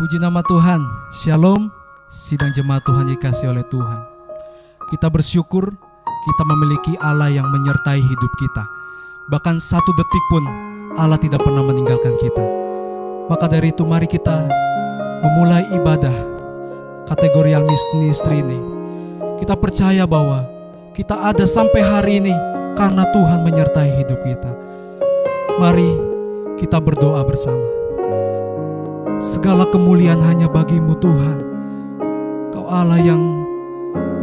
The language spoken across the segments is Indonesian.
Puji nama Tuhan, Shalom, sidang jemaat Tuhan dikasihi oleh Tuhan. Kita bersyukur kita memiliki Allah yang menyertai hidup kita. Bahkan satu detik pun Allah tidak pernah meninggalkan kita. Maka dari itu mari kita memulai ibadah kategorial ministry ini. Kita percaya bahwa kita ada sampai hari ini karena Tuhan menyertai hidup kita. Mari kita berdoa bersama. Segala kemuliaan hanya bagi-Mu Tuhan. Kau Allah yang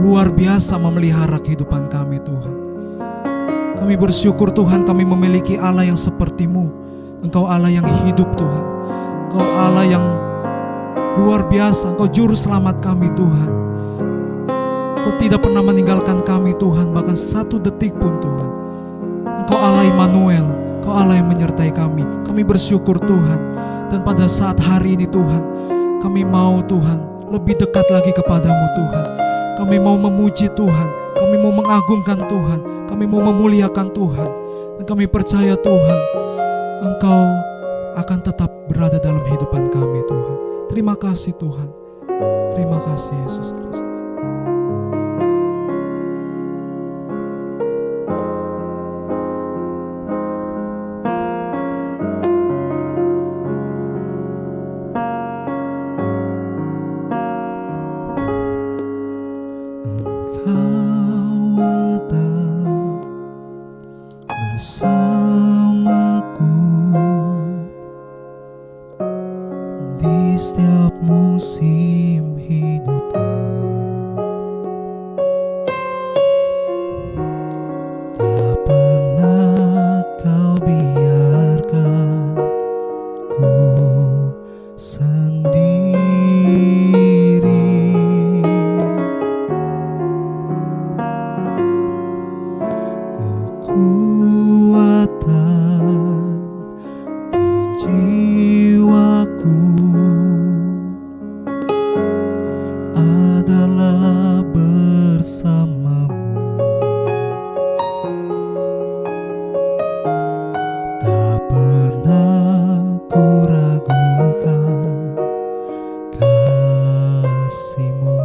luar biasa memelihara kehidupan kami Tuhan. Kami bersyukur Tuhan kami memiliki Allah yang seperti-Mu. Engkau Allah yang hidup Tuhan. Engkau Allah yang luar biasa. Engkau juru selamat kami Tuhan. Engkau tidak pernah meninggalkan kami Tuhan, bahkan satu detik pun Tuhan. Engkau Allah Immanuel. Engkau Allah yang menyertai kami. Kami bersyukur Tuhan. Dan pada saat hari ini Tuhan, kami mau Tuhan lebih dekat lagi kepadamu Tuhan. Kami mau memuji Tuhan, kami mau mengagungkan Tuhan, kami mau memuliakan Tuhan. Dan kami percaya Tuhan, Engkau akan tetap berada dalam kehidupan kami Tuhan. Terima kasih Tuhan. Terima kasih Yesus Kristus. Bersamaku di setiap musim hidupku, tak pernah Kau biarkan ku sendiri. Jiwaku adalah bersamamu, tak pernah ku ragukan kasih-Mu.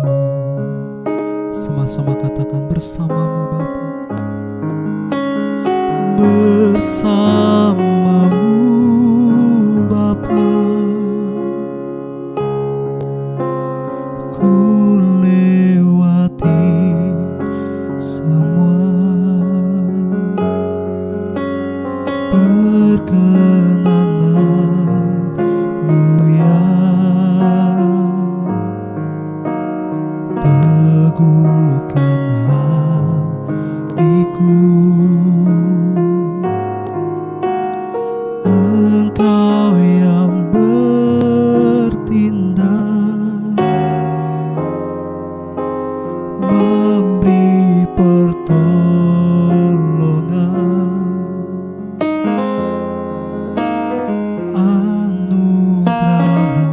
Sama-sama katakan bersamamu Bapa. Bersamamu Bapa, ku lewati semua. Perkenanan-Mu ya teguhkan hatiku. Engkau yang bertindak, memberi pertolongan. Anugerah-Mu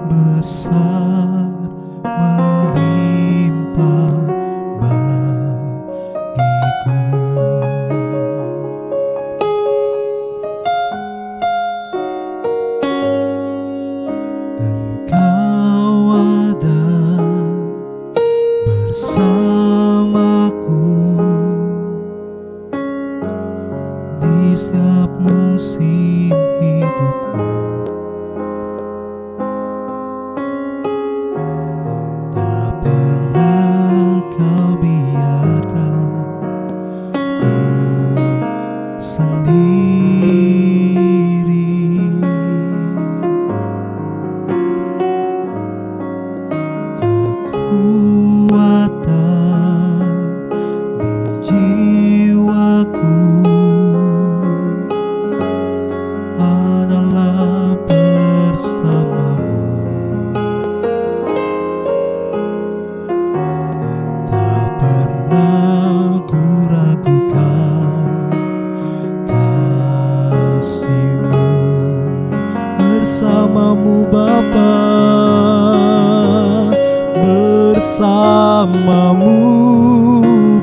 besar melimpah bagiku. Engkau ada bersamaku di setiap musim hidupku, tak pernah Kau biarkan ku sendiri. Kekuatan di jiwaku adalah bersamamu, tak pernah ku ragukan kasih-Mu. Bersamamu Bapa, bersamamu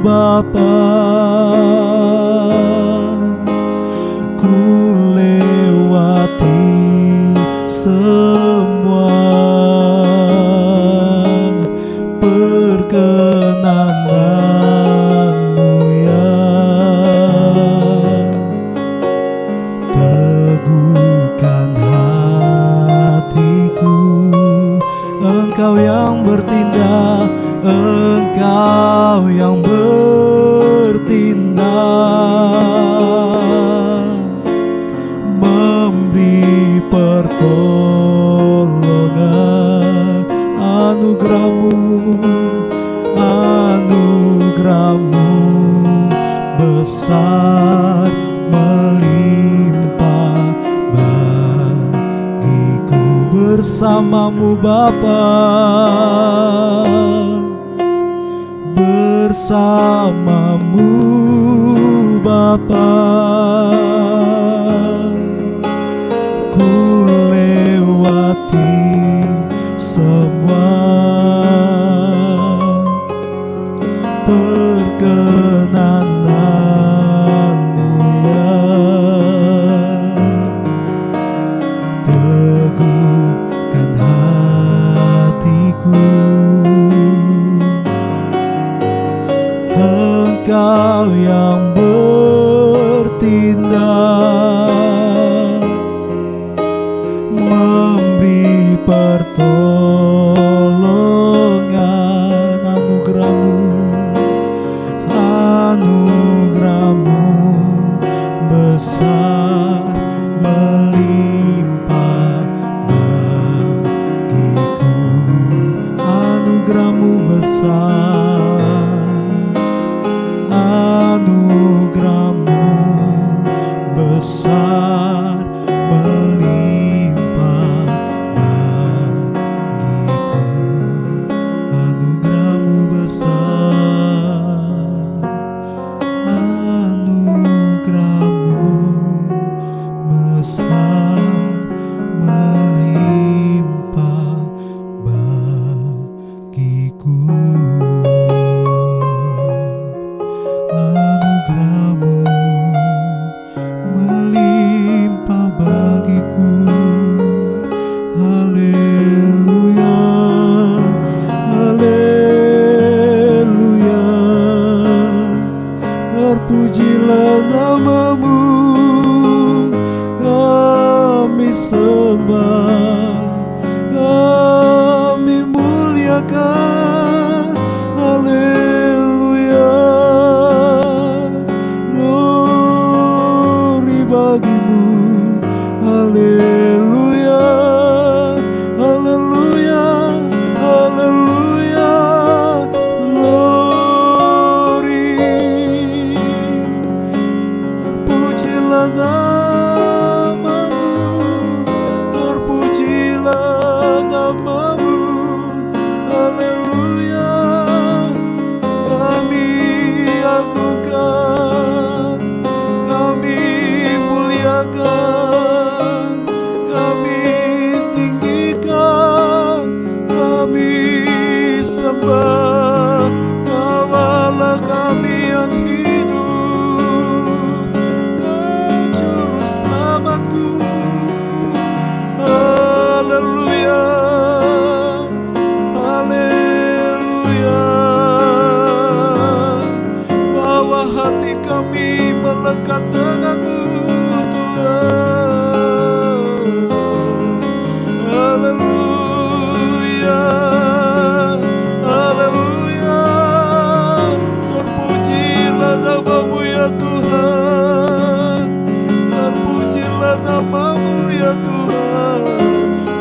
Bapa, ku lewati semua. bertindak, Engkau yang bertindak, memberi pertolongan. Anugerah-Mu besar melimpah bagiku. Bersama-Mu Bapa, bersama-Mu Bapa, ku lewati semua. Perkenanan-Mu ya, teguhkan hatiku. Engkau yang bertindak, memberi pertolongan. Anugerah-Mu besar melimpah bagiku. Anugerah-Mu besar, anugerah-Mu besar melimpah bagiku. Anugerah-Mu besar, anugerah-Mu besar melimpah bagiku. Anugerah-Mu melimpah bagiku. Haleluya, haleluya. Terpujilah nama-Mu, kami sembah, kami muliakan. Haleluya, glory bagi-Mu. Haleluya, haleluya, haleluya, glory. Terpujilah nama-Mu, terpujilah nama-Mu. Haleluya, kami agungkan, kami muliakan, kami tinggikan, kami sembah. Kaulah kami yang hidup, Kau juru selamatku. Haleluya, haleluya. Bawa hati kami melekat dengan-Mu Tuhan. Haleluya, haleluya. Terpujilah nama-Mu ya Tuhan, terpujilah nama-Mu ya Tuhan.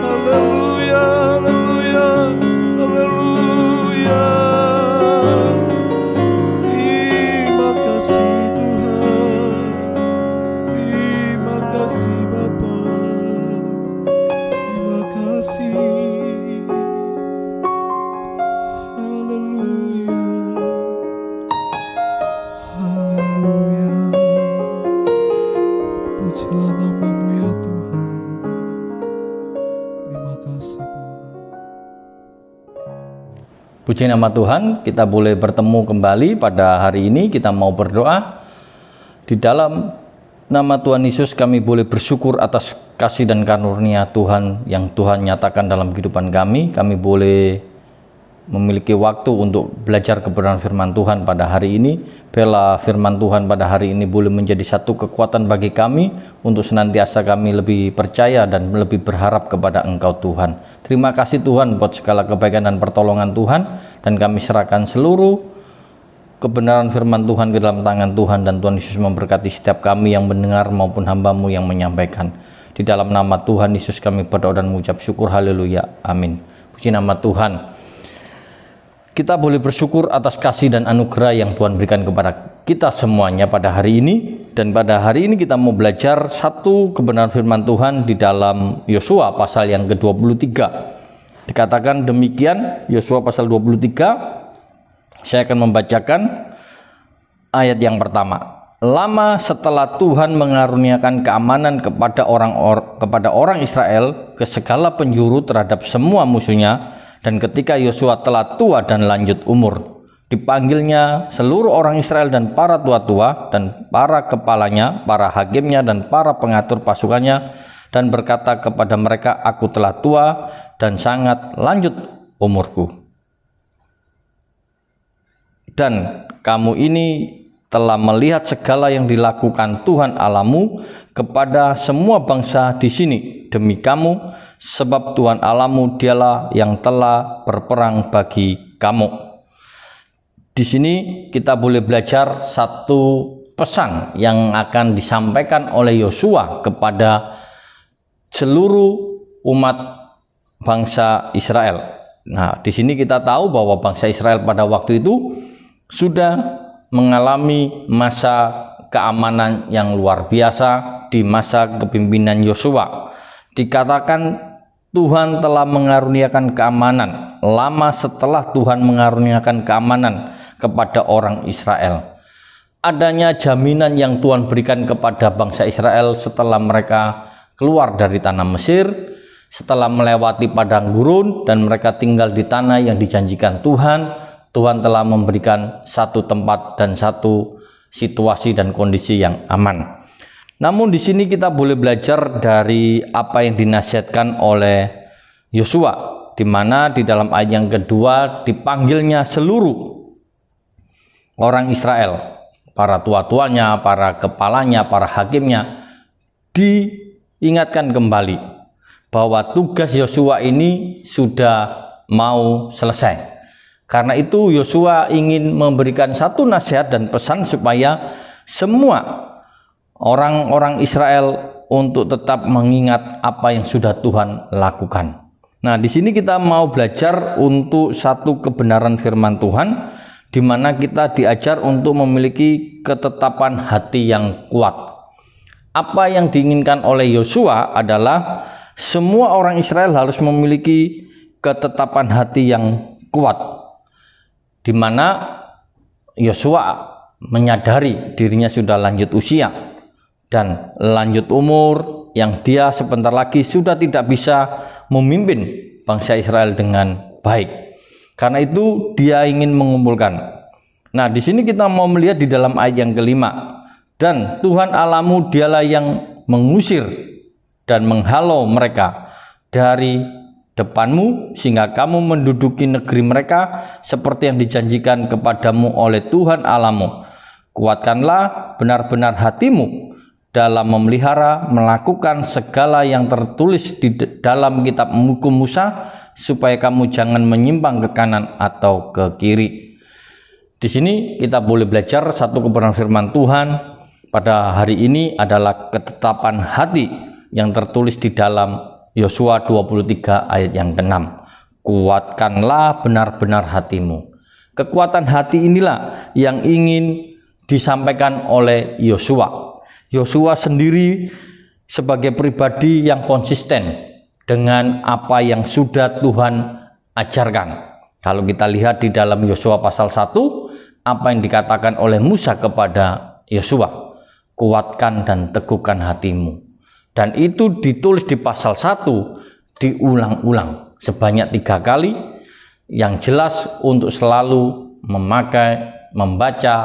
Haleluya, haleluya, haleluya. Terima kasih Tuhan, terima kasih Bapa, terima kasih. Haleluya, haleluya. Pujilah nama-Mu ya Tuhan. Terima kasih Tuhan. Puji nama Tuhan, kita boleh bertemu kembali pada hari ini. Kita mau berdoa. Di dalam nama Tuhan Yesus kami boleh bersyukur atas kasih dan karunia Tuhan yang Tuhan nyatakan dalam kehidupan kami. Kami boleh memiliki waktu untuk belajar kebenaran firman Tuhan pada hari ini. Biarlah firman Tuhan pada hari ini boleh menjadi satu kekuatan bagi kami untuk senantiasa kami lebih percaya dan lebih berharap kepada Engkau Tuhan. Terima kasih Tuhan buat segala kebaikan dan pertolongan Tuhan, dan kami serahkan seluruh kebenaran firman Tuhan ke dalam tangan Tuhan, dan Tuhan Yesus memberkati setiap kami yang mendengar maupun hamba-Mu yang menyampaikan. Di dalam nama Tuhan Yesus kami berdoa dan mengucap syukur. Haleluya. Amin. Puji nama Tuhan. Kita boleh bersyukur atas kasih dan anugerah yang Tuhan berikan kepada kita semuanya pada hari ini. Dan pada hari ini kita mau belajar satu kebenaran firman Tuhan di dalam Yosua pasal yang ke-23. Dikatakan demikian, Yosua pasal 23. Saya akan membacakan ayat yang pertama. Lama setelah Tuhan mengaruniakan keamanan kepada orang Israel ke segala penjuru terhadap semua musuhnya, dan ketika Yosua telah tua dan lanjut umur, dipanggilnya seluruh orang Israel dan para tua-tua dan para kepalanya, para hakimnya dan para pengatur pasukannya, dan berkata kepada mereka, "Aku telah tua dan sangat lanjut umurku. Dan kamu ini telah melihat segala yang dilakukan Tuhan Allahmu kepada semua bangsa di sini demi kamu, sebab Tuhan Allahmu dialah yang telah berperang bagi kamu." Di sini kita boleh belajar satu pesan yang akan disampaikan oleh Yosua kepada seluruh umat bangsa Israel. Nah, di sini kita tahu bahwa bangsa Israel pada waktu itu sudah mengalami masa keamanan yang luar biasa di masa kepemimpinan Yosua. Dikatakan Tuhan telah mengaruniakan keamanan lama setelah Tuhan mengaruniakan keamanan kepada orang Israel. Adanya jaminan yang Tuhan berikan kepada bangsa Israel setelah mereka keluar dari tanah Mesir, setelah melewati padang gurun dan mereka tinggal di tanah yang dijanjikan Tuhan. Tuhan telah memberikan satu tempat dan satu situasi dan kondisi yang aman. Namun di sini kita boleh belajar dari apa yang dinasihatkan oleh Yosua, di mana di dalam ayat yang kedua dipanggilnya seluruh orang Israel, para tua-tuanya, para kepalanya, para hakimnya, diingatkan kembali bahwa tugas Yosua ini sudah mau selesai. Karena itu Yosua ingin memberikan satu nasihat dan pesan supaya semua orang-orang Israel untuk tetap mengingat apa yang sudah Tuhan lakukan. Nah, di sini kita mau belajar untuk satu kebenaran firman Tuhan, di mana kita diajar untuk memiliki ketetapan hati yang kuat. Apa yang diinginkan oleh Yosua adalah semua orang Israel harus memiliki ketetapan hati yang kuat, di mana Yosua menyadari dirinya sudah lanjut usia dan lanjut umur, yang dia sebentar lagi sudah tidak bisa memimpin bangsa Israel dengan baik. Karena itu dia ingin mengumpulkan. Nah, di sini kita mau melihat di dalam ayat yang kelima, dan Tuhan Allahmu dialah yang mengusir dan menghalau mereka dari depanmu, sehingga kamu menduduki negeri mereka seperti yang dijanjikan kepadamu oleh Tuhan Allahmu. Kuatkanlah benar-benar hatimu dalam memelihara, melakukan segala yang tertulis di dalam kitab hukum Musa, supaya kamu jangan menyimpang ke kanan atau ke kiri. Di sini kita boleh belajar satu kebenaran firman Tuhan pada hari ini adalah ketetapan hati yang tertulis di dalam Yosua 23 ayat yang ke-6. Kuatkanlah benar-benar hatimu. Kekuatan hati inilah yang ingin disampaikan oleh Yosua. Yosua sendiri sebagai pribadi yang konsisten dengan apa yang sudah Tuhan ajarkan. Kalau kita lihat di dalam Yosua pasal 1, apa yang dikatakan oleh Musa kepada Yosua, kuatkan dan teguhkan hatimu. Dan itu ditulis di pasal 1, diulang-ulang sebanyak 3 kali, yang jelas untuk selalu membaca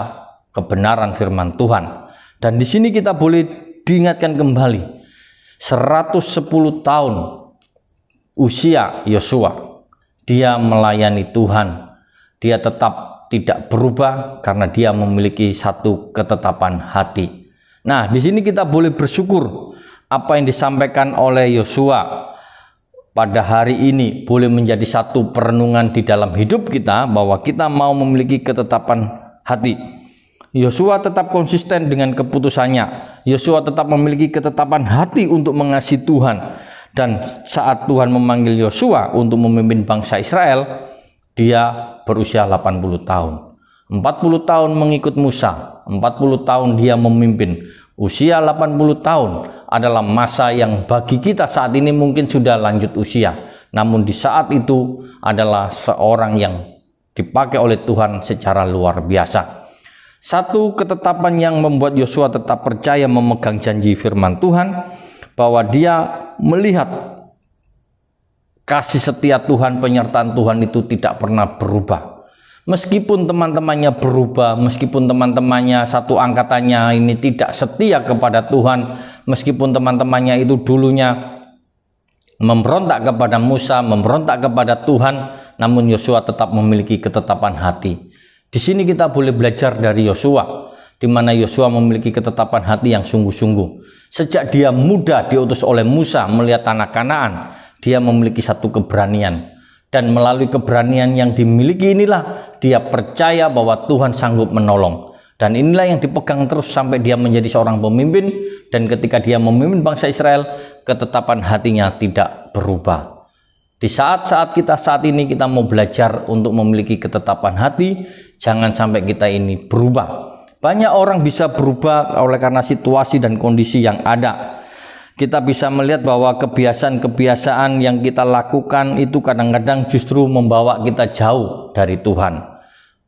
kebenaran firman Tuhan. Dan di sini kita boleh diingatkan kembali 110 tahun usia Yosua, dia melayani Tuhan. Dia tetap tidak berubah karena dia memiliki satu ketetapan hati. Nah, di sini kita boleh bersyukur apa yang disampaikan oleh Yosua pada hari ini boleh menjadi satu perenungan di dalam hidup kita, bahwa kita mau memiliki ketetapan hati. Yosua tetap konsisten dengan keputusannya. Yosua tetap memiliki ketetapan hati untuk mengasihi Tuhan. Dan saat Tuhan memanggil Yosua untuk memimpin bangsa Israel, dia berusia 80 tahun. 40 tahun mengikut Musa, 40 tahun dia memimpin. Usia 80 tahun adalah masa yang bagi kita saat ini mungkin sudah lanjut usia. Namun di saat itu adalah seorang yang dipakai oleh Tuhan secara luar biasa. Satu ketetapan yang membuat Yosua tetap percaya memegang janji firman Tuhan, bahwa dia melihat kasih setia Tuhan, penyertaan Tuhan itu tidak pernah berubah. Meskipun teman-temannya berubah, meskipun teman-temannya satu angkatannya ini tidak setia kepada Tuhan, meskipun teman-temannya itu dulunya memberontak kepada Musa, memberontak kepada Tuhan, namun Yosua tetap memiliki ketetapan hati. Di sini kita boleh belajar dari Yosua, di mana Yosua memiliki ketetapan hati yang sungguh-sungguh. Sejak dia muda diutus oleh Musa melihat tanah Kanaan, dia memiliki satu keberanian. Dan melalui keberanian yang dimiliki inilah dia percaya bahwa Tuhan sanggup menolong. Dan inilah yang dipegang terus sampai dia menjadi seorang pemimpin. Dan ketika dia memimpin bangsa Israel, ketetapan hatinya tidak berubah. Di saat-saat kita saat ini kita mau belajar untuk memiliki ketetapan hati, jangan sampai kita ini berubah. Banyak orang bisa berubah oleh karena situasi dan kondisi yang ada. Kita bisa melihat bahwa kebiasaan-kebiasaan yang kita lakukan itu kadang-kadang justru membawa kita jauh dari Tuhan.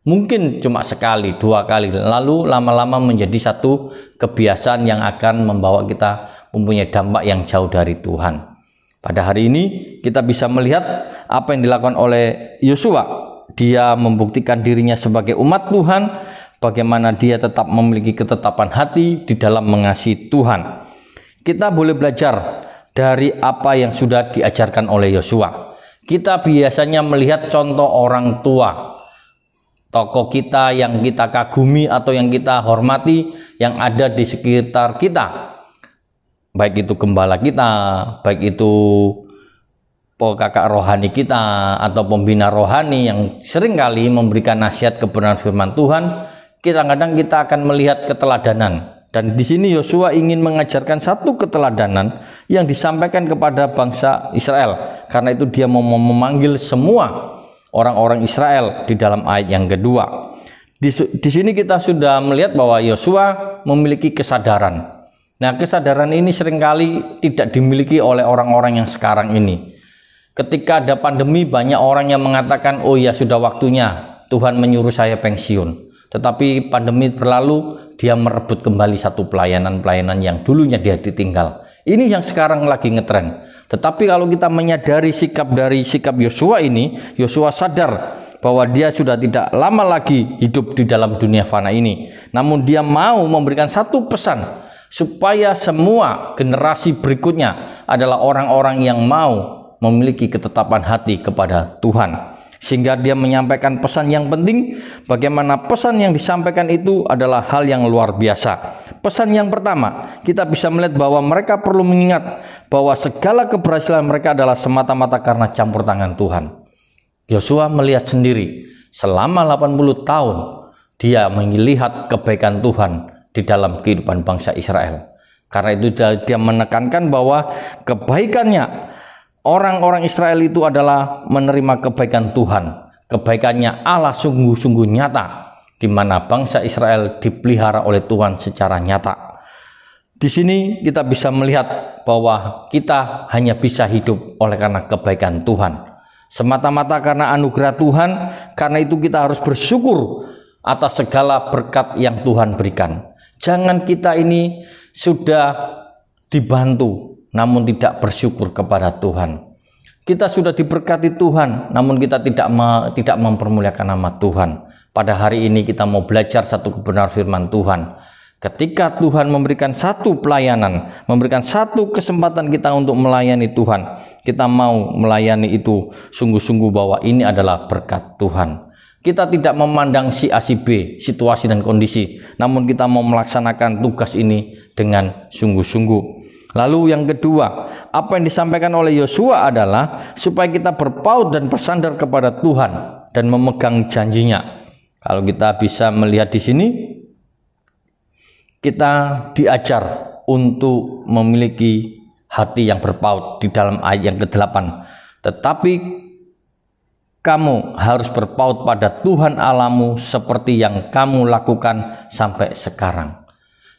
Mungkin cuma sekali, dua kali, lalu lama-lama menjadi satu kebiasaan yang akan membawa kita mempunyai dampak yang jauh dari Tuhan. Pada hari ini kita bisa melihat apa yang dilakukan oleh Yosua. Dia membuktikan dirinya sebagai umat Tuhan, bagaimana dia tetap memiliki ketetapan hati di dalam mengasihi Tuhan. Kita boleh belajar dari apa yang sudah diajarkan oleh Yosua. Kita biasanya melihat contoh orang tua, tokoh kita yang kita kagumi atau yang kita hormati, yang ada di sekitar kita. Baik itu gembala kita, baik itu kakak rohani kita, atau pembina rohani yang seringkali memberikan nasihat kebenaran firman Tuhan. Kadang-kadang kita akan melihat keteladanan. Dan di sini Yosua ingin mengajarkan satu keteladanan yang disampaikan kepada bangsa Israel. Karena itu dia mau memanggil semua orang-orang Israel di dalam ayat yang kedua. Di sini kita sudah melihat bahwa Yosua memiliki kesadaran. Nah, kesadaran ini seringkali tidak dimiliki oleh orang-orang yang sekarang ini. Ketika ada pandemi, banyak orang yang mengatakan, oh ya sudah waktunya Tuhan menyuruh saya pensiun. Tetapi pandemi berlalu, dia merebut kembali satu pelayanan-pelayanan yang dulunya dia ditinggal. Ini yang sekarang lagi ngetren. Tetapi kalau kita menyadari sikap Yosua ini, Yosua sadar bahwa dia sudah tidak lama lagi hidup di dalam dunia fana ini. Namun dia mau memberikan satu pesan supaya semua generasi berikutnya adalah orang-orang yang mau memiliki ketetapan hati kepada Tuhan. Sehingga dia menyampaikan pesan yang penting, bagaimana pesan yang disampaikan itu adalah hal yang luar biasa. Pesan yang pertama, kita bisa melihat bahwa mereka perlu mengingat bahwa segala keberhasilan mereka adalah semata-mata karena campur tangan Tuhan. Yosua melihat sendiri, selama 80 tahun dia melihat kebaikan Tuhan di dalam kehidupan bangsa Israel. Karena itu dia menekankan bahwa kebaikannya orang-orang Israel itu adalah menerima kebaikan Tuhan. Kebaikannya Allah sungguh-sungguh nyata, di mana bangsa Israel dipelihara oleh Tuhan secara nyata. Di sini kita bisa melihat bahwa kita hanya bisa hidup oleh karena kebaikan Tuhan. Semata-mata karena anugerah Tuhan, karena itu kita harus bersyukur atas segala berkat yang Tuhan berikan. Jangan kita ini sudah dibantu namun tidak bersyukur kepada Tuhan. Kita sudah diberkati Tuhan, namun kita tidak mempermuliakan nama Tuhan. Pada hari ini kita mau belajar satu kebenaran firman Tuhan. Ketika Tuhan memberikan satu pelayanan, memberikan satu kesempatan kita untuk melayani Tuhan, kita mau melayani itu sungguh-sungguh bahwa ini adalah berkat Tuhan. Kita tidak memandang si A, si B, situasi dan kondisi, namun kita mau melaksanakan tugas ini dengan sungguh-sungguh. Lalu yang kedua, apa yang disampaikan oleh Yosua adalah supaya kita berpaut dan bersandar kepada Tuhan dan memegang janjinya. Kalau kita bisa melihat di sini, kita diajar untuk memiliki hati yang berpaut di dalam ayat yang ke-8. Tetapi kamu harus berpaut pada Tuhan Allahmu seperti yang kamu lakukan sampai sekarang.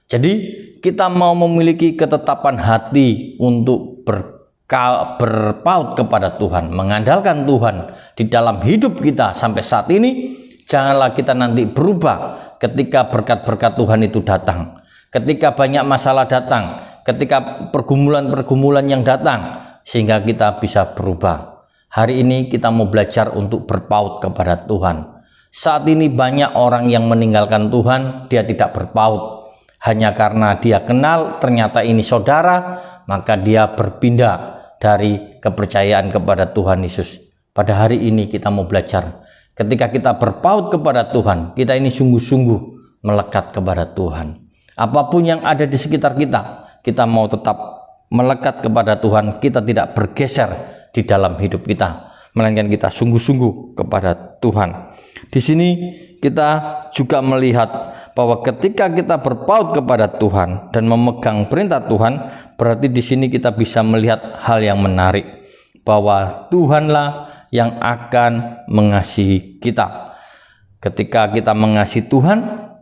Jadi kita mau memiliki ketetapan hati untuk berpaut kepada Tuhan, mengandalkan Tuhan di dalam hidup kita sampai saat ini. Janganlah kita nanti berubah ketika berkat-berkat Tuhan itu datang, ketika banyak masalah datang, ketika pergumulan-pergumulan yang datang, sehingga kita bisa berubah. Hari ini kita mau belajar untuk berpaut kepada Tuhan. Saat ini banyak orang yang meninggalkan Tuhan, dia tidak berpaut. Hanya karena dia kenal ternyata ini saudara, maka dia berpindah dari kepercayaan kepada Tuhan Yesus. Pada hari ini kita mau belajar, ketika kita berpaut kepada Tuhan, kita ini sungguh-sungguh melekat kepada Tuhan. Apapun yang ada di sekitar kita mau tetap melekat kepada Tuhan. Kita tidak bergeser di dalam hidup kita, melainkan kita sungguh-sungguh kepada Tuhan. Di sini kita juga melihat bahwa ketika kita berpaut kepada Tuhan dan memegang perintah Tuhan, berarti di sini kita bisa melihat hal yang menarik, bahwa Tuhanlah yang akan mengasihi kita. Ketika kita mengasihi Tuhan,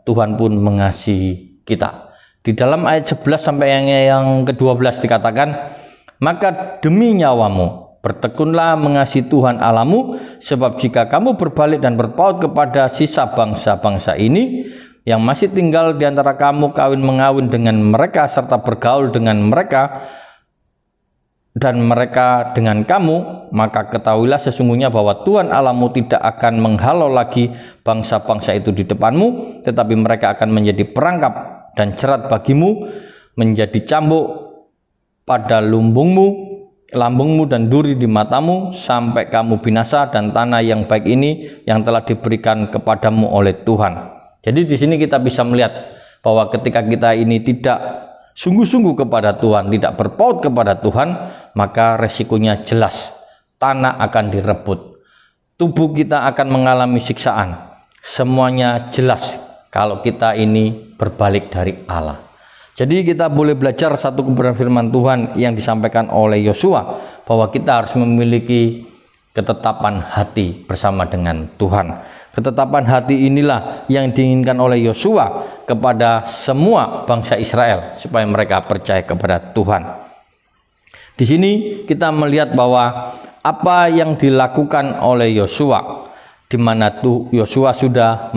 Tuhan pun mengasihi kita. Di dalam ayat 11 sampai yang ke-12 dikatakan, maka demi nyawamu bertekunlah mengasihi Tuhan Allahmu, sebab jika kamu berbalik dan berpaut kepada sisa bangsa-bangsa ini yang masih tinggal di antara kamu, kawin mengawin dengan mereka serta bergaul dengan mereka dan mereka dengan kamu, maka ketahuilah sesungguhnya bahwa Tuhan Allahmu tidak akan menghalau lagi bangsa-bangsa itu di depanmu, tetapi mereka akan menjadi perangkap dan jerat bagimu, menjadi cambuk pada lambungmu dan duri di matamu, sampai kamu binasa dan tanah yang baik ini yang telah diberikan kepadamu oleh Tuhan. Jadi di sini kita bisa melihat bahwa ketika kita ini tidak sungguh-sungguh kepada Tuhan, tidak berpaut kepada Tuhan, maka resikonya jelas, tanah akan direbut, tubuh kita akan mengalami siksaan. Semuanya jelas kalau kita ini berbalik dari Allah. Jadi kita boleh belajar satu kebenaran firman Tuhan yang disampaikan oleh Yosua, bahwa kita harus memiliki ketetapan hati bersama dengan Tuhan. Ketetapan hati inilah yang diinginkan oleh Yosua kepada semua bangsa Israel, supaya mereka percaya kepada Tuhan. Di sini kita melihat bahwa apa yang dilakukan oleh Yosua, di mana Yosua sudah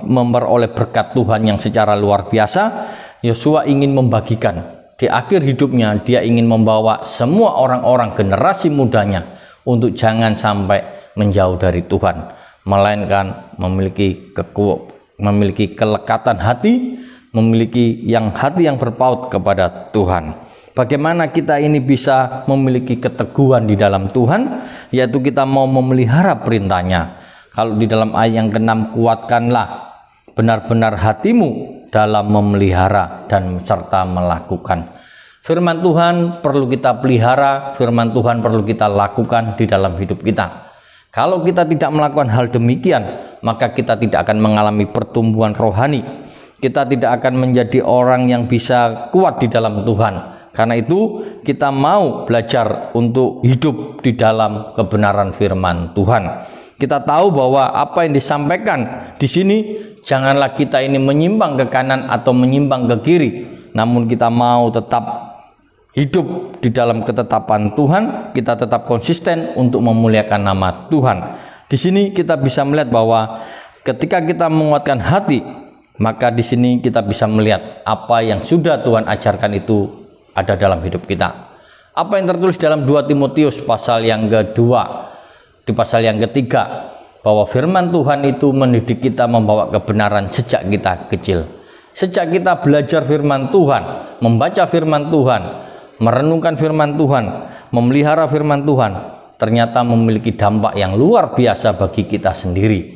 memperoleh berkat Tuhan yang secara luar biasa. Yosua ingin membagikan di akhir hidupnya, dia ingin membawa semua orang-orang generasi mudanya untuk jangan sampai menjauh dari Tuhan, melainkan memiliki kelekatan hati, memiliki hati yang berpaut kepada Tuhan. Bagaimana kita ini bisa memiliki keteguhan di dalam Tuhan, yaitu kita mau memelihara perintahnya. Kalau di dalam ayat yang ke-6, kuatkanlah benar-benar hatimu dalam memelihara dan serta melakukan. Firman Tuhan perlu kita pelihara, firman Tuhan perlu kita lakukan di dalam hidup kita. Kalau kita tidak melakukan hal demikian, maka kita tidak akan mengalami pertumbuhan rohani. Kita tidak akan menjadi orang yang bisa kuat di dalam Tuhan. Karena itu kita mau belajar untuk hidup di dalam kebenaran firman Tuhan. Kita tahu bahwa apa yang disampaikan di sini, janganlah kita ini menyimpang ke kanan atau menyimpang ke kiri, namun kita mau tetap hidup di dalam ketetapan Tuhan. Kita tetap konsisten untuk memuliakan nama Tuhan. Di sini kita bisa melihat bahwa ketika kita menguatkan hati, maka di sini kita bisa melihat apa yang sudah Tuhan ajarkan itu ada dalam hidup kita. Apa yang tertulis dalam 2 Timotius pasal yang kedua, di pasal yang ketiga, bahwa firman Tuhan itu mendidik kita membawa kebenaran sejak kita kecil. Sejak kita belajar firman Tuhan, membaca firman Tuhan, merenungkan firman Tuhan, memelihara firman Tuhan, ternyata memiliki dampak yang luar biasa bagi kita sendiri,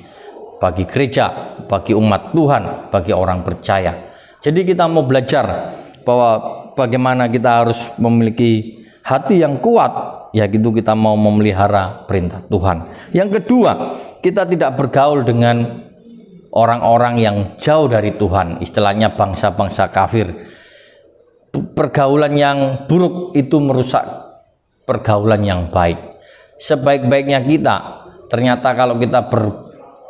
bagi gereja, bagi umat Tuhan, bagi orang percaya. Jadi kita mau belajar bahwa bagaimana kita harus memiliki hati yang kuat, yaitu kita mau memelihara perintah Tuhan. Yang kedua, kita tidak bergaul dengan orang-orang yang jauh dari Tuhan, istilahnya bangsa-bangsa kafir. Pergaulan yang buruk itu merusak pergaulan yang baik. Sebaik-baiknya kita, ternyata kalau kita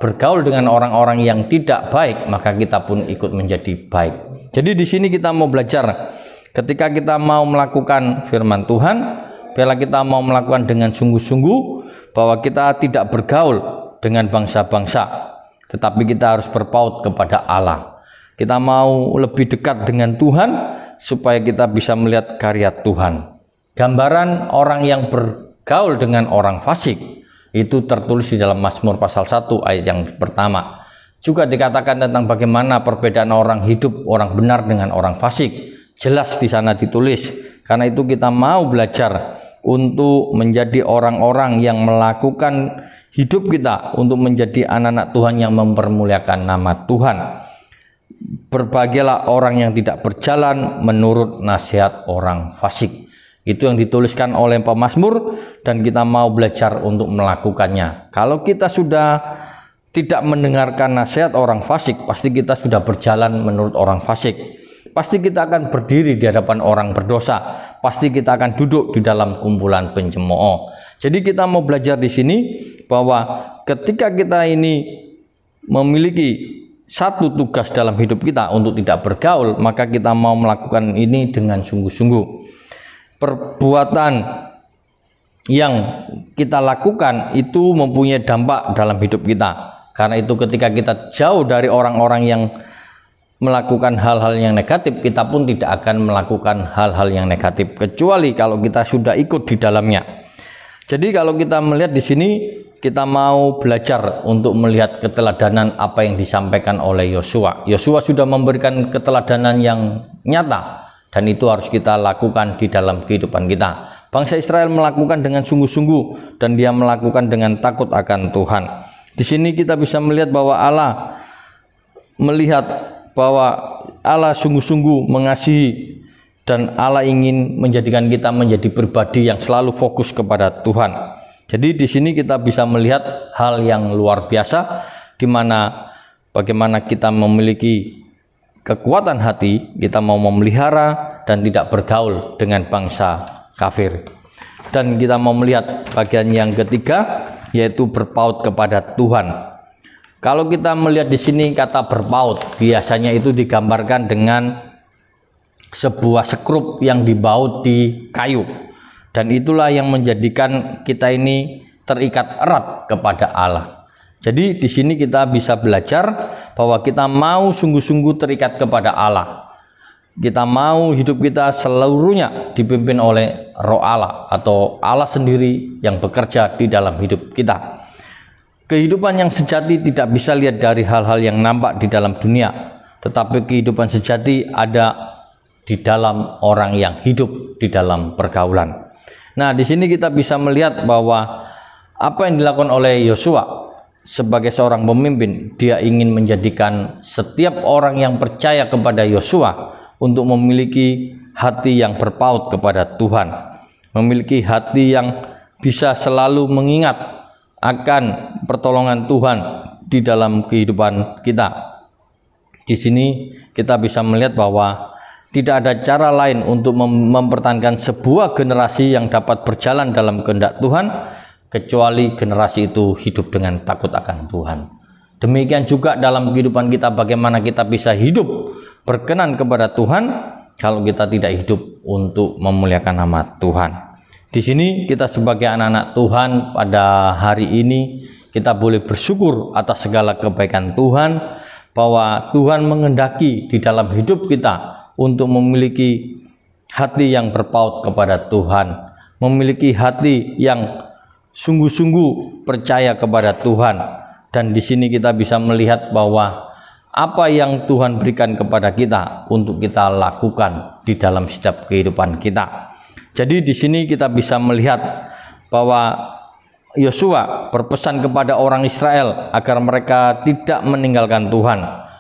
bergaul dengan orang-orang yang tidak baik, maka kita pun ikut menjadi baik. Jadi di sini kita mau belajar, ketika kita mau melakukan firman Tuhan, bila kita mau melakukan dengan sungguh-sungguh, bahwa kita tidak bergaul dengan bangsa-bangsa, tetapi kita harus berpaut kepada Allah. Kita mau lebih dekat dengan Tuhan, supaya kita bisa melihat karya Tuhan. Gambaran orang yang bergaul dengan orang fasik itu tertulis di dalam Mazmur pasal 1 ayat yang pertama. Juga dikatakan tentang bagaimana perbedaan orang hidup, orang benar dengan orang fasik. Jelas di sana ditulis. Karena itu kita mau belajar untuk menjadi orang-orang yang melakukan hidup kita untuk menjadi anak-anak Tuhan yang mempermuliakan nama Tuhan. Berbahagialah orang yang tidak berjalan menurut nasihat orang fasik. Itu yang dituliskan oleh pemazmur, dan kita mau belajar untuk melakukannya. Kalau kita sudah tidak mendengarkan nasihat orang fasik, pasti kita sudah berjalan menurut orang fasik. Pasti kita akan berdiri di hadapan orang berdosa. Pasti kita akan duduk di dalam kumpulan pencemooh. Jadi kita mau belajar di sini bahwa ketika kita ini memiliki satu tugas dalam hidup kita untuk tidak bergaul, maka kita mau melakukan ini dengan sungguh-sungguh. Perbuatan yang kita lakukan itu mempunyai dampak dalam hidup kita. Karena itu ketika kita jauh dari orang-orang yang melakukan hal-hal yang negatif, kita pun tidak akan melakukan hal-hal yang negatif, kecuali kalau kita sudah ikut di dalamnya. Jadi kalau kita melihat di sini, kita mau belajar untuk melihat keteladanan apa yang disampaikan oleh Yosua. Yosua sudah memberikan keteladanan yang nyata, dan itu harus kita lakukan di dalam kehidupan kita. Bangsa Israel melakukan dengan sungguh-sungguh, dan dia melakukan dengan takut akan Tuhan. Di sini kita bisa melihat bahwa Allah sungguh-sungguh mengasihi, dan Allah ingin menjadikan kita menjadi pribadi yang selalu fokus kepada Tuhan. Jadi di sini kita bisa melihat hal yang luar biasa, di mana bagaimana kita memiliki kekuatan hati, kita mau memelihara dan tidak bergaul dengan bangsa kafir. Dan kita mau melihat bagian yang ketiga, yaitu berpaut kepada Tuhan. Kalau kita melihat di sini kata berpaut, biasanya itu digambarkan dengan sebuah sekrup yang dibaut di kayu. Dan itulah yang menjadikan kita ini terikat erat kepada Allah. Jadi di sini kita bisa belajar bahwa kita mau sungguh-sungguh terikat kepada Allah. Kita mau hidup kita seluruhnya dipimpin oleh Roh Allah, atau Allah sendiri yang bekerja di dalam hidup kita. Kehidupan yang sejati tidak bisa lihat dari hal-hal yang nampak di dalam dunia, tetapi kehidupan sejati ada di dalam orang yang hidup di dalam pergaulan. Nah, di sini kita bisa melihat bahwa apa yang dilakukan oleh Yosua sebagai seorang pemimpin, dia ingin menjadikan setiap orang yang percaya kepada Yosua untuk memiliki hati yang berpaut kepada Tuhan, memiliki hati yang bisa selalu mengingat akan pertolongan Tuhan di dalam kehidupan kita. Di sini kita bisa melihat bahwa tidak ada cara lain untuk mempertahankan sebuah generasi yang dapat berjalan dalam kehendak Tuhan, kecuali generasi itu hidup dengan takut akan Tuhan. Demikian juga dalam kehidupan kita, bagaimana kita bisa hidup berkenan kepada Tuhan kalau kita tidak hidup untuk memuliakan nama Tuhan. Di sini kita sebagai anak-anak Tuhan pada hari ini, kita boleh bersyukur atas segala kebaikan Tuhan, bahwa Tuhan menghendaki di dalam hidup kita untuk memiliki hati yang berpaut kepada Tuhan, memiliki hati yang sungguh-sungguh percaya kepada Tuhan. Dan di sini kita bisa melihat bahwa apa yang Tuhan berikan kepada kita untuk kita lakukan di dalam setiap kehidupan kita. Jadi di sini kita bisa melihat bahwa Yosua berpesan kepada orang Israel agar mereka tidak meninggalkan Tuhan.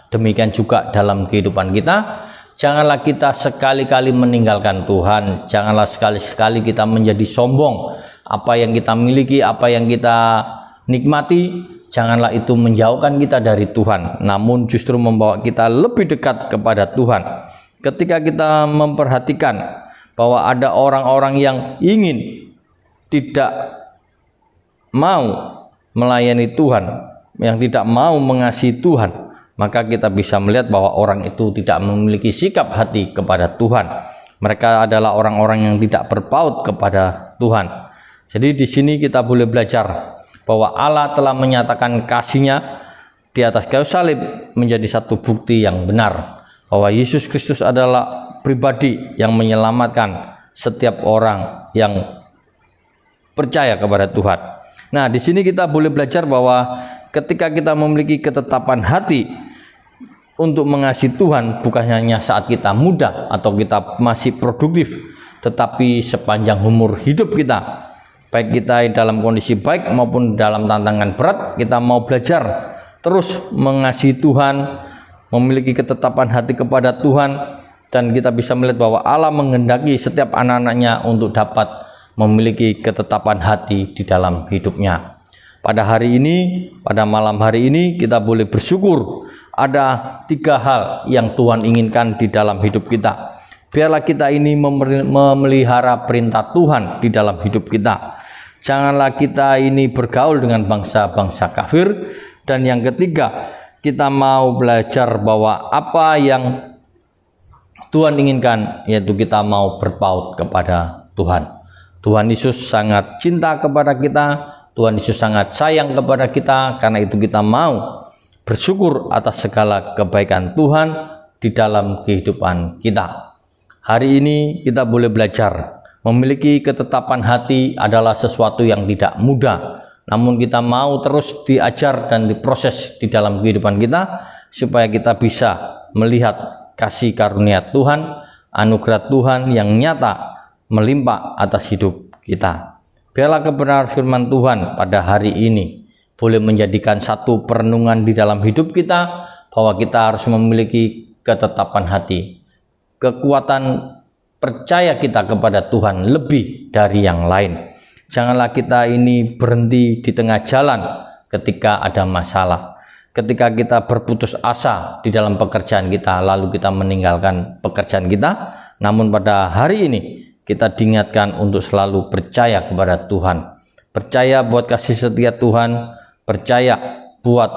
Demikian juga dalam kehidupan kita, janganlah kita sekali-kali meninggalkan Tuhan, janganlah sekali-sekali kita menjadi sombong. Apa yang kita miliki, apa yang kita nikmati, janganlah itu menjauhkan kita dari Tuhan, namun justru membawa kita lebih dekat kepada Tuhan. Ketika kita memperhatikan bahwa ada orang-orang yang ingin tidak mau melayani Tuhan, yang tidak mau mengasihi Tuhan, maka kita bisa melihat bahwa orang itu tidak memiliki sikap hati kepada Tuhan. Mereka adalah orang-orang yang tidak berpaut kepada Tuhan. Jadi di sini kita boleh belajar bahwa Allah telah menyatakan kasih-Nya di atas kayu salib menjadi satu bukti yang benar bahwa Yesus Kristus adalah pribadi yang menyelamatkan setiap orang yang percaya kepada Tuhan. Nah, di sini kita boleh belajar bahwa ketika kita memiliki ketetapan hati untuk mengasihi Tuhan, bukan hanya saat kita muda atau kita masih produktif, tetapi sepanjang umur hidup kita, baik kita dalam kondisi baik maupun dalam tantangan berat, kita mau belajar terus mengasihi Tuhan, memiliki ketetapan hati kepada Tuhan, dan kita bisa melihat bahwa Allah menghendaki setiap anak-anaknya untuk dapat memiliki ketetapan hati di dalam hidupnya. Pada hari ini, pada malam hari ini, kita boleh bersyukur ada 3 hal yang Tuhan inginkan di dalam hidup kita. Biarlah kita ini memelihara perintah Tuhan di dalam hidup kita. Janganlah kita ini bergaul dengan bangsa-bangsa kafir. Dan yang ketiga, kita mau belajar bahwa apa yang Tuhan inginkan, yaitu kita mau berpaut kepada Tuhan. Tuhan Yesus sangat cinta kepada kita, Tuhan Yesus sangat sayang kepada kita, karena itu kita mau bersyukur atas segala kebaikan Tuhan di dalam kehidupan kita. Hari ini kita boleh belajar, memiliki ketetapan hati adalah sesuatu yang tidak mudah, namun kita mau terus diajar dan diproses di dalam kehidupan kita, supaya kita bisa melihat kasih karunia Tuhan, anugerah Tuhan yang nyata melimpah atas hidup kita. Biarlah kebenaran firman Tuhan pada hari ini boleh menjadikan satu perenungan di dalam hidup kita, bahwa kita harus memiliki ketetapan hati, kekuatan percaya kita kepada Tuhan lebih dari yang lain. Janganlah kita ini berhenti di tengah jalan ketika ada masalah, ketika kita berputus asa di dalam pekerjaan kita, lalu kita meninggalkan pekerjaan kita. Namun pada hari ini kita diingatkan untuk selalu percaya kepada Tuhan, percaya buat kasih setia Tuhan, percaya buat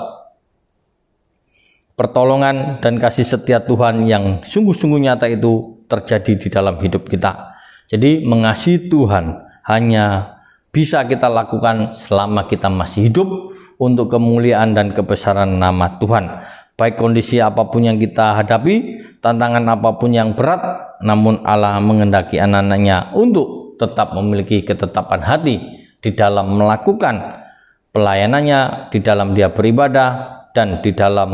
pertolongan dan kasih setia Tuhan yang sungguh-sungguh nyata itu terjadi di dalam hidup kita. Jadi mengasihi Tuhan hanya bisa kita lakukan selama kita masih hidup untuk kemuliaan dan kebesaran nama Tuhan. Baik kondisi apapun yang kita hadapi, tantangan apapun yang berat, namun Allah menghendaki anak-anaknya untuk tetap memiliki ketetapan hati di dalam melakukan pelayanannya, di dalam dia beribadah, dan di dalam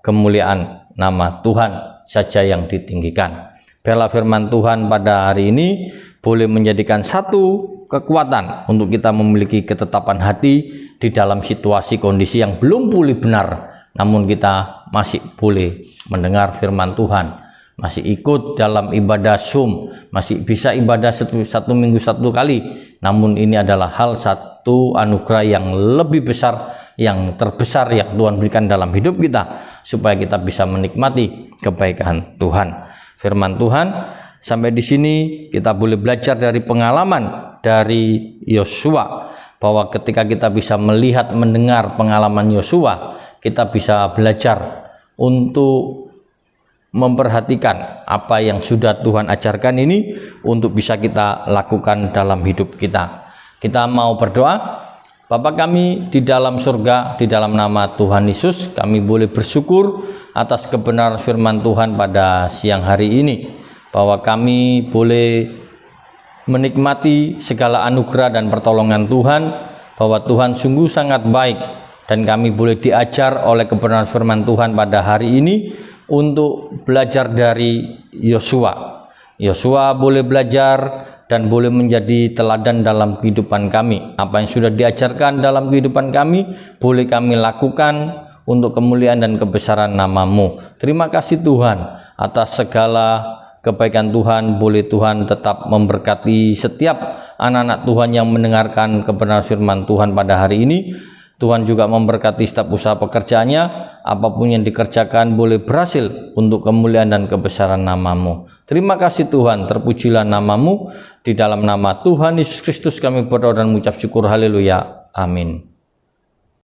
kemuliaan nama Tuhan saja yang ditinggikan. Biarlah firman Tuhan pada hari ini boleh menjadikan satu kekuatan untuk kita memiliki ketetapan hati di dalam situasi kondisi yang belum pulih benar, namun kita masih boleh mendengar firman Tuhan, masih ikut dalam ibadah Zoom, masih bisa ibadah satu minggu 1 kali. Namun ini adalah hal satu anugerah yang lebih besar, yang terbesar yang Tuhan berikan dalam hidup kita, supaya kita bisa menikmati kebaikan Tuhan. Firman Tuhan sampai di sini kita boleh belajar dari pengalaman dari Yosua, bahwa ketika kita bisa melihat mendengar pengalaman Yosua, kita bisa belajar untuk memperhatikan apa yang sudah Tuhan ajarkan ini untuk bisa kita lakukan dalam hidup kita. Kita mau berdoa. Bapa kami di dalam surga, di dalam nama Tuhan Yesus, kami boleh bersyukur atas kebenaran firman Tuhan pada siang hari ini, bahwa kami boleh menikmati segala anugerah dan pertolongan Tuhan, bahwa Tuhan sungguh sangat baik, dan kami boleh diajar oleh kebenaran firman Tuhan pada hari ini untuk belajar dari Yosua. Yosua boleh belajar dan boleh menjadi teladan dalam kehidupan kami. Apa yang sudah diajarkan dalam kehidupan kami boleh kami lakukan untuk kemuliaan dan kebesaran nama-Mu. Terima kasih Tuhan atas segala kebaikan Tuhan. Boleh Tuhan tetap memberkati setiap anak-anak Tuhan yang mendengarkan kebenaran firman Tuhan pada hari ini. Tuhan juga memberkati setiap usaha pekerjaannya, apapun yang dikerjakan boleh berhasil untuk kemuliaan dan kebesaran nama-Mu. Terima kasih Tuhan, terpujilah nama-Mu. Di dalam nama Tuhan Yesus Kristus kami berdoa dan mengucap syukur, haleluya, amin.